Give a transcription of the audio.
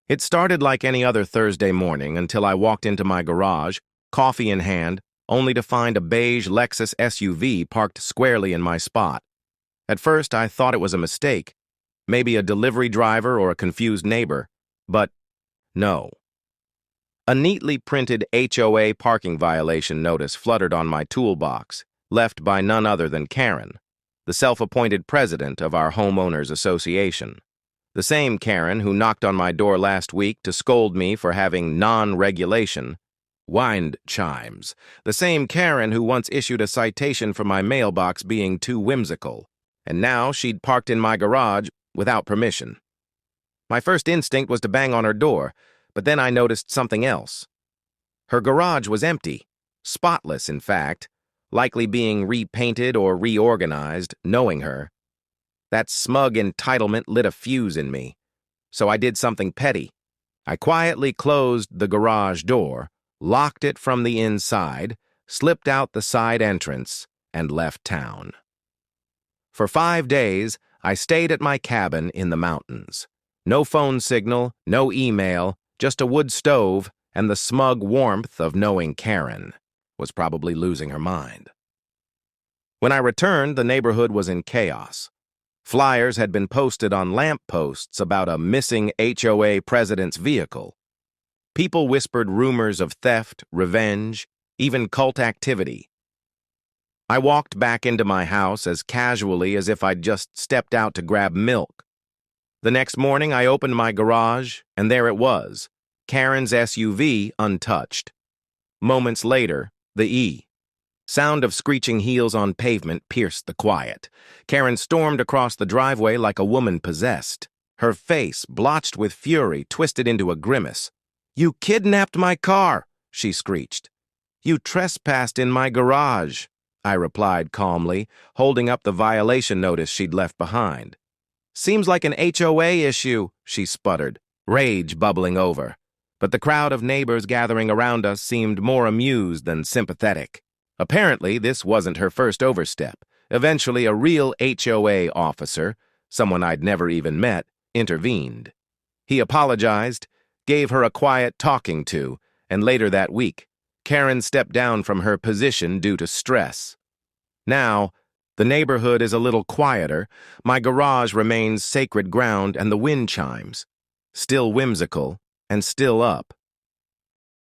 It started like any other Thursday morning until I walked into my garage, coffee in hand, only to find a beige Lexus SUV parked squarely in my spot. At first, I thought it was a mistake, maybe a delivery driver or a confused neighbor, but no. A neatly printed HOA parking violation notice fluttered on my toolbox, left by none other than Karen, the self-appointed president of our homeowners association. The same Karen who knocked on my door last week to scold me for having non-regulation wind chimes. The same Karen who once issued a citation for my mailbox being too whimsical. And now she'd parked in my garage without permission. My first instinct was to bang on her door, but then I noticed something else. Her garage was empty, spotless in fact, likely being repainted or reorganized, knowing her. That smug entitlement lit a fuse in me, so I did something petty. I quietly closed the garage door, locked it from the inside, slipped out the side entrance, and left town. For 5 days, I stayed at my cabin in the mountains. No phone signal, no email, just a wood stove and the smug warmth of knowing Karen was probably losing her mind. When I returned, the neighborhood was in chaos. Flyers had been posted on lampposts about a missing HOA president's vehicle. People whispered rumors of theft, revenge, even cult activity. I walked back into my house as casually as if I'd just stepped out to grab milk. The next morning, I opened my garage, and there it was, Karen's SUV untouched. Moments later, the sound of screeching heels on pavement pierced the quiet. Karen stormed across the driveway like a woman possessed. Her face, blotched with fury, twisted into a grimace. "You kidnapped my car," she screeched. "You trespassed in my garage," I replied calmly, holding up the violation notice she'd left behind. "Seems like an HOA issue," she sputtered, rage bubbling over. But the crowd of neighbors gathering around us seemed more amused than sympathetic. Apparently, this wasn't her first overstep. Eventually, a real HOA officer, someone I'd never even met, intervened. He apologized, gave her a quiet talking to, and later that week, Karen stepped down from her position due to stress. Now, the neighborhood is a little quieter, my garage remains sacred ground and the wind chimes, still whimsical and still up.